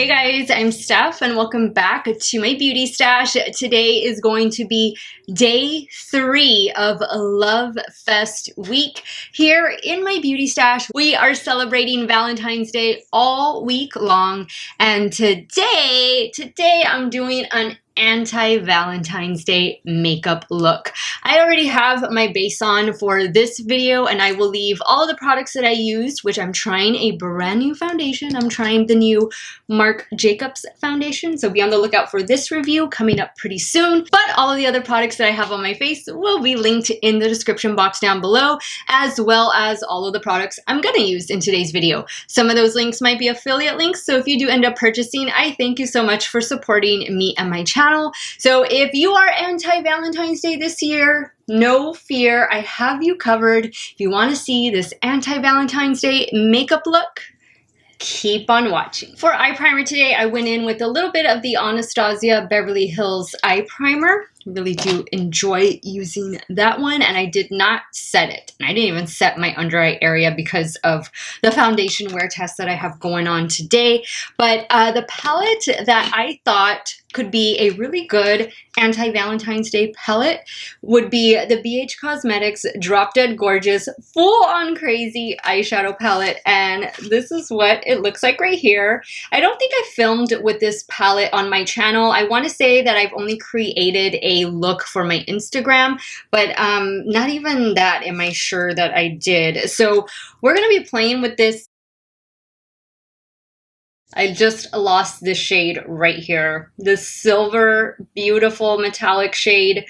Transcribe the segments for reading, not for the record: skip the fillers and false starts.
Hey guys, I'm Steph and welcome back to my beauty stash. Today is going to be day 3 of Love Fest week. Here in my beauty stash, we are celebrating Valentine's Day all week long. And today I'm doing an anti-Valentine's Day makeup look. I already have my base on for this video and I will leave all the products that I used, which I'm trying a brand new foundation. I'm trying the new Marc foundation, so be on the lookout for this review coming up pretty soon. But all of the other products that I have on my face will be linked in the description box down below, as well as all of the products I'm gonna use in today's video. Some of those links might be affiliate links, so if you do end up purchasing, I thank you so much for supporting me and my channel. So if you are anti-Valentine's Day this year, no fear, I have you covered. If you want to see this anti-Valentine's Day makeup look, keep on watching. For eye primer today, I went in with a little bit of the Anastasia Beverly Hills eye primer. Really do enjoy using that one, and I did not set it. And I didn't even set my under eye area because of the foundation wear test that I have going on today. But the palette that I thought could be a really good anti-Valentine's Day palette would be the BH Cosmetics Drop Dead Gorgeous Full On Crazy Eyeshadow Palette, and this is what it looks like right here. I don't think I filmed with this palette on my channel. I want to say that I've only created a look for my Instagram, but not even that am I sure that I did. So we're going to be playing with this. I just lost this shade right here. This silver, beautiful metallic shade.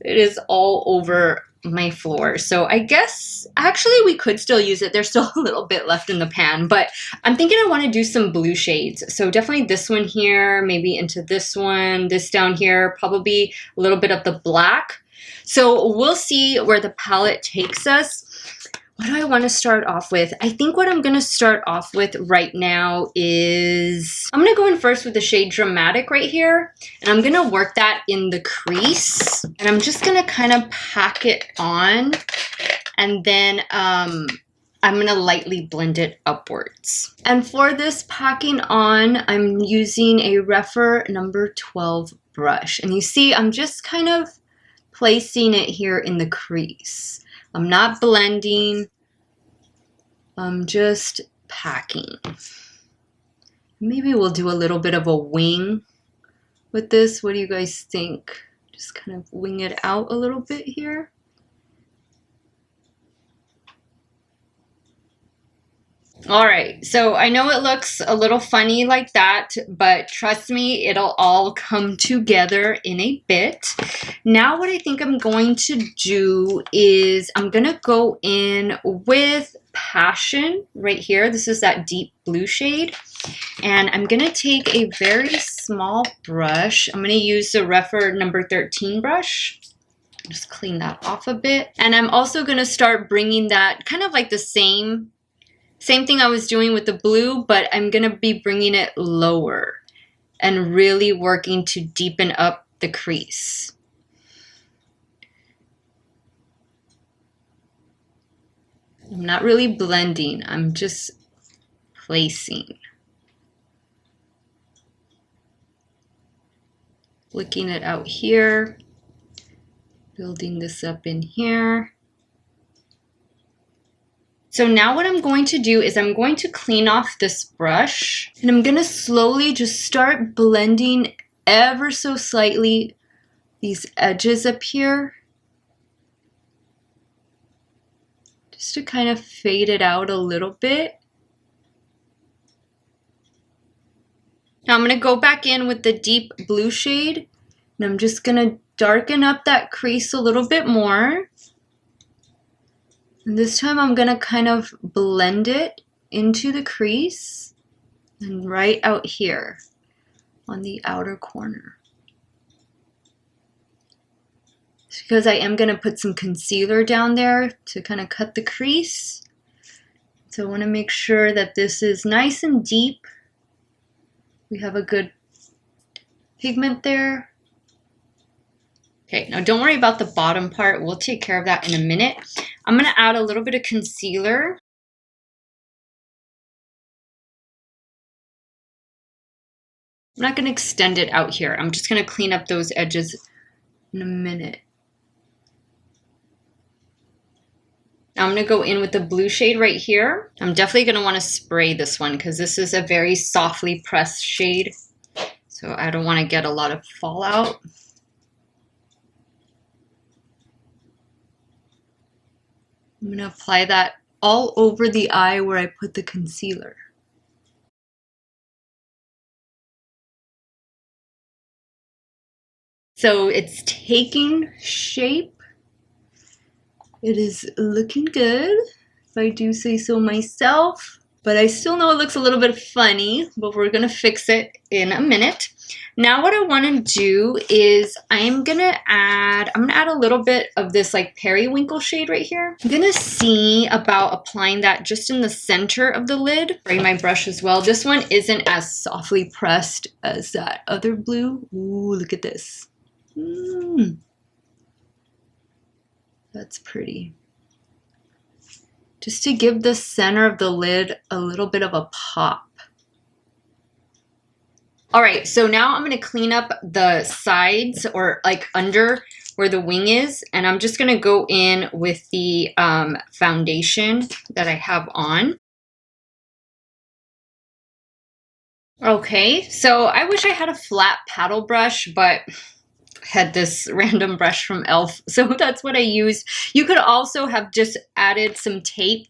It is all over my floor. So I guess actually we could still use it. There's still a little bit left in the pan, but I'm thinking I want to do some blue shades. So definitely this one here, maybe into this one, this down here, probably a little bit of the black. So we'll see where the palette takes us. What do I want to start off with? I think what I'm going to start off with right now is, I'm going to go in first with the shade Dramatic right here. And I'm going to work that in the crease. And I'm just going to kind of pack it on. And then I'm going to lightly blend it upwards. And for this packing on, I'm using a Refer number 12 brush. And you see, I'm just kind of placing it here in the crease. I'm not blending, I'm just packing. Maybe we'll do a little bit of a wing with this. What do you guys think? Just kind of wing it out a little bit here. All right, so I know it looks a little funny like that, but trust me, it'll all come together in a bit. Now what I think I'm going to do is I'm gonna go in with Passion right here. This is that deep blue shade. And I'm gonna take a very small brush. I'm gonna use the Refer number 13 brush. Just clean that off a bit. And I'm also gonna start bringing that kind of like the same thing I was doing with the blue, but I'm going to be bringing it lower and really working to deepen up the crease. I'm not really blending, I'm just placing. Flicking it out here, building this up in here. So now what I'm going to do is I'm going to clean off this brush and I'm going to slowly just start blending ever so slightly these edges up here. Just to kind of fade it out a little bit. Now I'm going to go back in with the deep blue shade and I'm just going to darken up that crease a little bit more. And this time I'm going to kind of blend it into the crease and right out here on the outer corner. It's because I am going to put some concealer down there to kind of cut the crease. So I want to make sure that this is nice and deep. We have a good pigment there. Okay, now don't worry about the bottom part. We'll take care of that in a minute. I'm going to add a little bit of concealer I'm not going to extend it out here. I'm just going to clean up those edges in a minute. Now I'm going to go in with the blue shade right here. I'm definitely going to want to spray this one because this is a very softly pressed shade. So I don't want to get a lot of fallout. I'm going to apply that all over the eye where I put the concealer. So it's taking shape. It is looking good, if I do say so myself. But I still know it looks a little bit funny, but we're gonna fix it in a minute. Now what I wanna do is I'm gonna add a little bit of this like periwinkle shade right here. I'm gonna see about applying that just in the center of the lid. Spray my brush as well. This one isn't as softly pressed as that other blue. Ooh, look at this. That's pretty. Just to give the center of the lid a little bit of a pop. All right, so now I'm gonna clean up the sides or like under where the wing is, and I'm just gonna go in with the foundation that I have on. Okay, so I wish I had a flat paddle brush, but had this random brush from e.l.f. So that's what I used. You could also have just added some tape,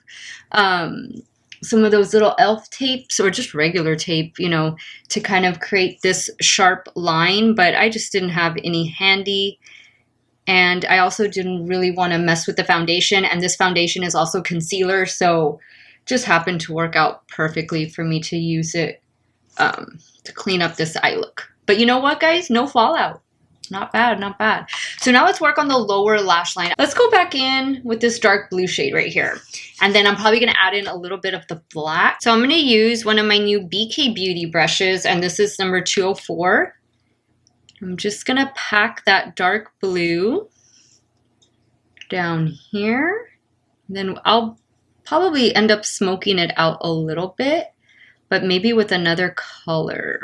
some of those little e.l.f. tapes or just regular tape, you know, to kind of create this sharp line, but I just didn't have any handy. And I also didn't really want to mess with the foundation, and this foundation is also concealer, so just happened to work out perfectly for me to use it to clean up this eye look. But you know what, guys? No fallout. Not bad, not bad. So now let's work on the lower lash line. Let's go back in with this dark blue shade right here. And then I'm probably gonna add in a little bit of the black. So I'm gonna use one of my new BK Beauty brushes, and this is number 204. I'm just gonna pack that dark blue down here. And then I'll probably end up smoking it out a little bit, but maybe with another color.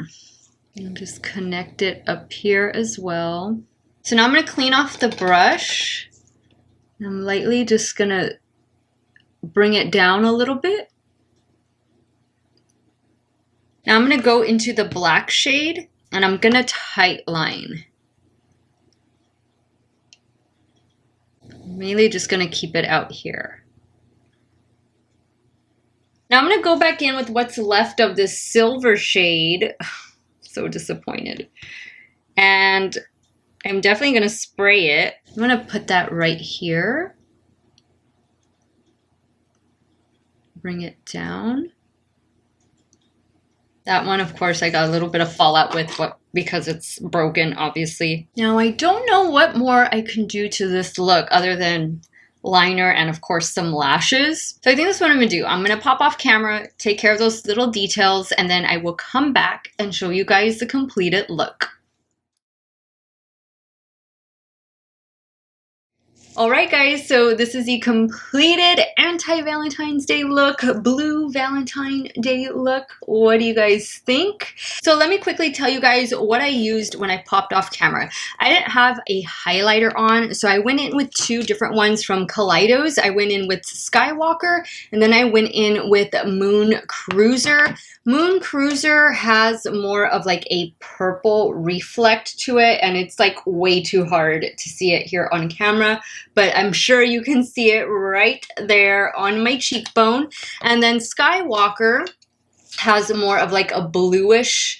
And just connect it up here as well. So now I'm going to clean off the brush. I'm lightly just going to bring it down a little bit. Now I'm going to go into the black shade and I'm going to tight line. Mainly just going to keep it out here. Now I'm going to go back in with what's left of this silver shade. So disappointed. And I'm definitely going to spray it. I'm going to put that right here. Bring it down. That one, of course, I got a little bit of fallout with because it's broken, obviously. Now, I don't know what more I can do to this look other than liner and of course some lashes. So I think that's what I'm gonna do. I'm gonna pop off camera, take care of those little details, and then I will come back and show you guys the completed look. Alright guys, so this is the completed anti-Valentine's Day look, blue Valentine Day look. What do you guys think? So let me quickly tell you guys what I used when I popped off camera. I didn't have a highlighter on, so I went in with two different ones from Kaleidos. I went in with Skywalker, and then I went in with Moon Cruiser. Moon Cruiser has more of like a purple reflect to it, and it's like way too hard to see it here on camera. But I'm sure you can see it right there on my cheekbone. And then Skywalker has more of like a bluish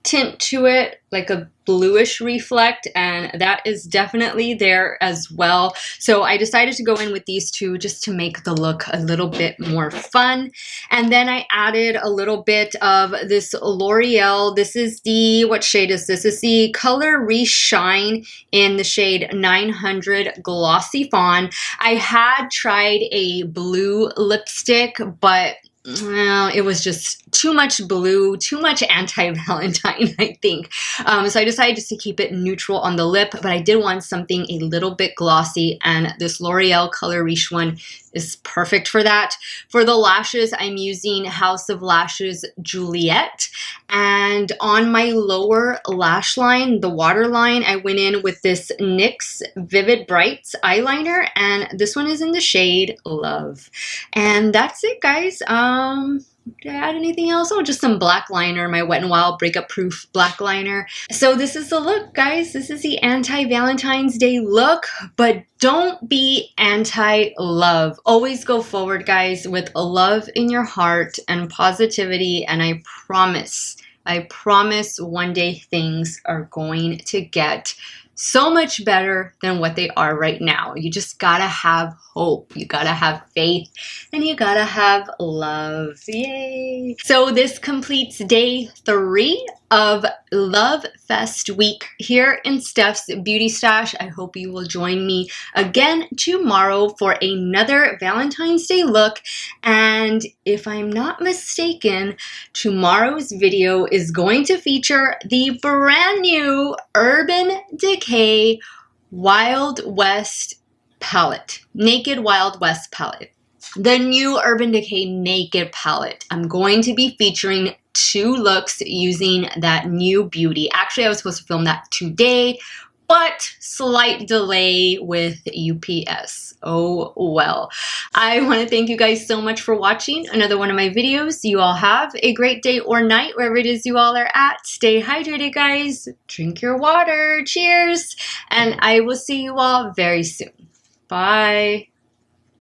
tint to it, like a bluish reflect, and that is definitely there as well. So I decided to go in with these two just to make the look a little bit more fun. And then I added a little bit of this L'Oreal. This is the, what shade is this? This is the color Riche Shine in the shade 900 Glossy Fawn. I had tried a blue lipstick, but well, it was just too much blue, too much anti-Valentine, I think. So I decided just to keep it neutral on the lip, but I did want something a little bit glossy, and this L'Oreal Color Riche one is perfect for that. For the lashes, I'm using House of Lashes Juliette. And on my lower lash line, the waterline, I went in with this NYX Vivid Brights eyeliner, and this one is in the shade Love. And that's it, guys. Did I add anything else? Oh, just some black liner, my Wet n Wild Breakup Proof black liner. So this is the look, guys. This is the anti-Valentine's Day look, but don't be anti-love. Always go forward, guys, with love in your heart and positivity, and I promise one day things are going to get so much better than what they are right now. You just gotta have hope, you gotta have faith, and you gotta have love. Yay! So this completes day 3 of Love Fest week here in Steff's Beauty Stash. I hope you will join me again tomorrow for another Valentine's Day look. And if I'm not mistaken, tomorrow's video is going to feature the brand new Urban Decay Wild West palette, Naked Wild West palette. The new Urban Decay Naked palette. I'm going to be featuring 2 looks using that new beauty. Actually, I was supposed to film that today, but slight delay with UPS. Oh well. I want to thank you guys so much for watching another one of my videos. You all have a great day or night wherever it is you all are at. Stay hydrated, guys. Drink your water. Cheers. And I will see you all very soon. Bye.